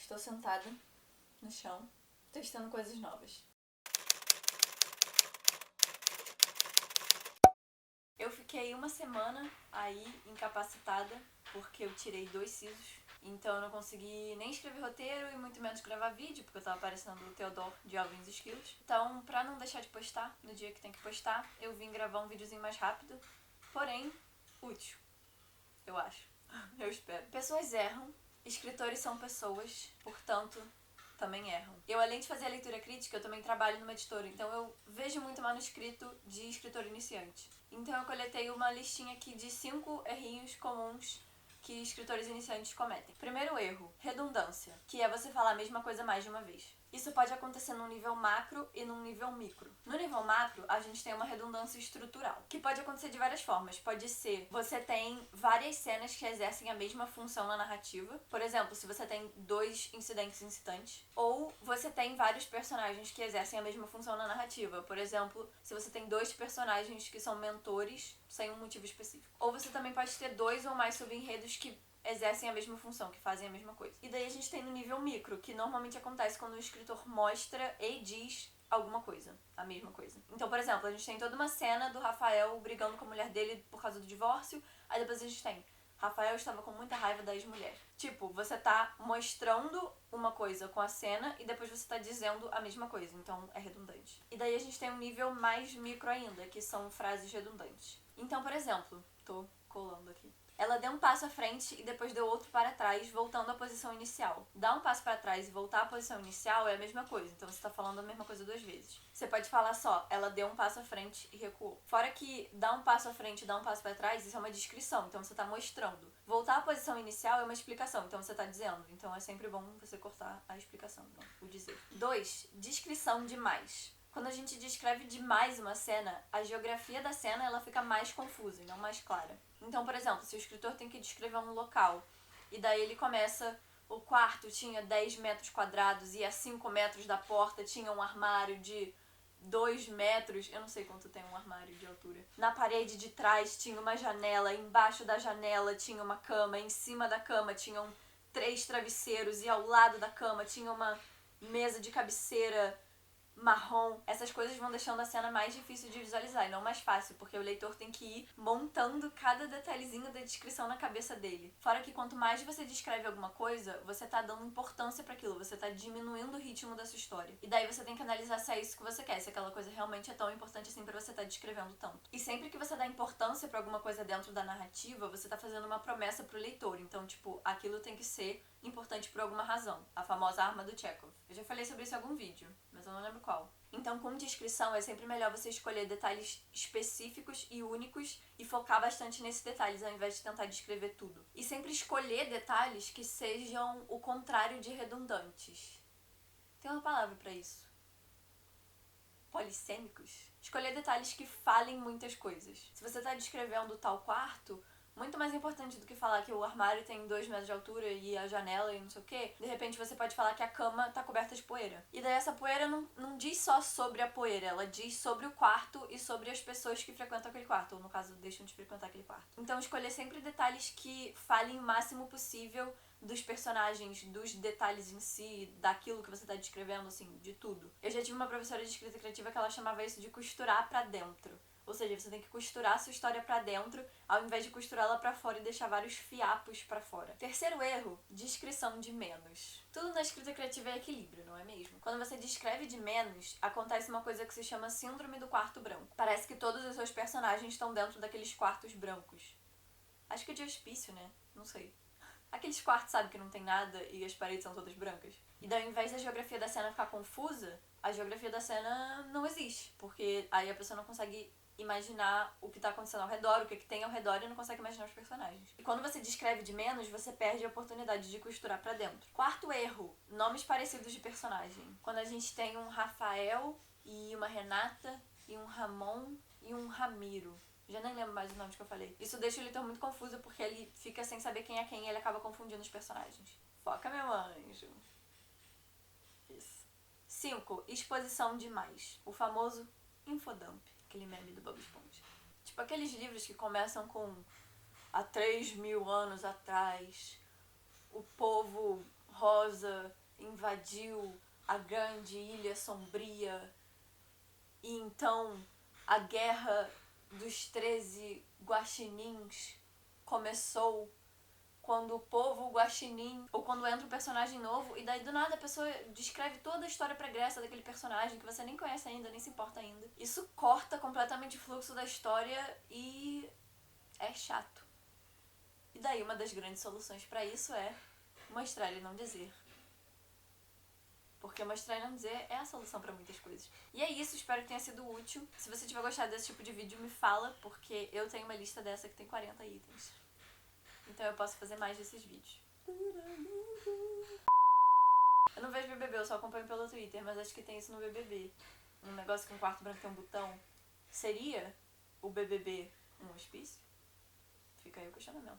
Estou sentada no chão, testando coisas novas. Eu fiquei uma semana aí incapacitada porque eu tirei 2 sisos. Então eu não consegui nem escrever roteiro e muito menos gravar vídeo, porque eu tava parecendo o Theodore de Alvin e os Esquilos. Então, pra não deixar de postar no dia que tem que postar, eu vim gravar um videozinho mais rápido, porém útil, eu acho. Eu espero. Pessoas erram, escritores são pessoas, portanto, também erram. Eu, além de fazer a leitura crítica, eu também trabalho numa editora, então eu vejo muito manuscrito de escritor iniciante. Então eu coletei uma listinha aqui de 5 errinhos comuns que escritores iniciantes cometem. Primeiro erro, redundância, que é você falar a mesma coisa mais de uma vez. Isso pode acontecer num nível macro e num nível micro. No nível macro, a gente tem uma redundância estrutural, que pode acontecer de várias formas. Pode ser, você tem várias cenas que exercem a mesma função na narrativa. Por exemplo, se você tem 2 incidentes incitantes. Ou você tem vários personagens que exercem a mesma função na narrativa. Por exemplo, se você tem 2 personagens que são mentores sem um motivo específico. Ou você também pode ter 2 ou mais subenredos que exercem a mesma função, que fazem a mesma coisa. E daí a gente tem no nível micro, que normalmente acontece quando o escritor mostra e diz alguma coisa, a mesma coisa. Então, por exemplo, a gente tem toda uma cena do Rafael brigando com a mulher dele por causa do divórcio, aí depois a gente tem Rafael estava com muita raiva da ex-mulher. Tipo, você tá mostrando uma coisa com a cena e depois você tá dizendo a mesma coisa, então é redundante. E daí a gente tem um nível mais micro ainda, que são frases redundantes. Então, por exemplo, tô colando aqui. Ela deu um passo à frente e depois deu outro para trás, voltando à posição inicial. Dar um passo para trás e voltar à posição inicial é a mesma coisa, então você tá falando a mesma coisa 2 vezes. Você pode falar só, ela deu um passo à frente e recuou. Fora que dar um passo à frente e dar um passo para trás, isso é uma descrição, então você tá mostrando. Voltar à posição inicial é uma explicação, então você tá dizendo. Então é sempre bom você cortar a explicação, então, o dizer. 2. Descrição demais. Quando a gente descreve demais uma cena, a geografia da cena ela fica mais confusa e não mais clara. Então, por exemplo, se o escritor tem que descrever um local e daí ele começa, o quarto tinha 10 metros quadrados e a 5 metros da porta tinha um armário de 2 metros, eu não sei quanto tem um armário de altura. Na parede de trás tinha uma janela, embaixo da janela tinha uma cama, em cima da cama tinham 3 travesseiros e ao lado da cama tinha uma mesa de cabeceira marrom. Essas coisas vão deixando a cena mais difícil de visualizar e não mais fácil, porque o leitor tem que ir montando cada detalhezinho da descrição na cabeça dele. Fora que quanto mais você descreve alguma coisa, você tá dando importância para aquilo, você tá diminuindo o ritmo da sua história. E daí você tem que analisar se é isso que você quer, se aquela coisa realmente é tão importante assim pra você tá descrevendo tanto. E sempre que você dá importância pra alguma coisa dentro da narrativa, você tá fazendo uma promessa pro leitor. Então, tipo, aquilo tem que ser importante por alguma razão. A famosa arma do Chekhov. Eu já falei sobre isso em algum vídeo, mas eu não lembro qual. Então, com descrição, é sempre melhor você escolher detalhes específicos e únicos e focar bastante nesses detalhes, ao invés de tentar descrever tudo. E sempre escolher detalhes que sejam o contrário de redundantes. Tem uma palavra pra isso. Polissêmicos. Escolher detalhes que falem muitas coisas. Se você tá descrevendo tal quarto, muito mais importante do que falar que o armário tem 2 metros de altura e a janela e não sei o que, de repente você pode falar que a cama tá coberta de poeira. E daí essa poeira não diz só sobre a poeira, ela diz sobre o quarto e sobre as pessoas que frequentam aquele quarto, ou no caso, deixam de frequentar aquele quarto. Então escolher sempre detalhes que falem o máximo possível dos personagens, dos detalhes em si, daquilo que você tá descrevendo, assim, de tudo. Eu já tive uma professora de escrita criativa que ela chamava isso de costurar pra dentro. Ou seja, você tem que costurar a sua história pra dentro, ao invés de costurá-la pra fora e deixar vários fiapos pra fora. Terceiro erro, descrição de menos. Tudo na escrita criativa é equilíbrio, não é mesmo? Quando você descreve de menos, acontece uma coisa que se chama síndrome do quarto branco. Parece que todos os seus personagens estão dentro daqueles quartos brancos. Acho que é de hospício, né? Não sei. Aqueles quartos, sabe, que não tem nada e as paredes são todas brancas. E daí, ao invés da geografia da cena ficar confusa, a geografia da cena não existe. Porque aí a pessoa não consegue imaginar o que tá acontecendo ao redor, o que tem ao redor e não consegue imaginar os personagens. E quando você descreve de menos, você perde a oportunidade de costurar pra dentro. Quarto erro, nomes parecidos de personagem. Quando a gente tem um Rafael e uma Renata e um Ramon e um Ramiro. Já nem lembro mais os nomes que eu falei. Isso deixa o leitor muito confuso porque ele fica sem saber quem é quem e ele acaba confundindo os personagens. Foca, meu anjo. Isso. 5. Exposição demais. O famoso infodump. Aquele meme do Bob Esponja. Tipo aqueles livros que começam com há 3.000 anos atrás o povo rosa invadiu a grande ilha sombria e então a guerra dos 13 guaxinins começou quando o povo guaxinim, ou quando entra um personagem novo, e daí do nada a pessoa descreve toda a história pregressa daquele personagem que você nem conhece ainda, nem se importa ainda. Isso corta completamente o fluxo da história e é chato. E daí uma das grandes soluções pra isso é mostrar e não dizer. Porque mostrar e não dizer é a solução pra muitas coisas. E é isso, espero que tenha sido útil. Se você tiver gostado desse tipo de vídeo, me fala, porque eu tenho uma lista dessa que tem 40 itens. Então eu posso fazer mais desses vídeos. Eu não vejo BBB, eu só acompanho pelo Twitter, mas acho que tem isso no BBB. Um negócio que um quarto branco tem um botão. Seria o BBB um hospício? Fica aí o questionamento.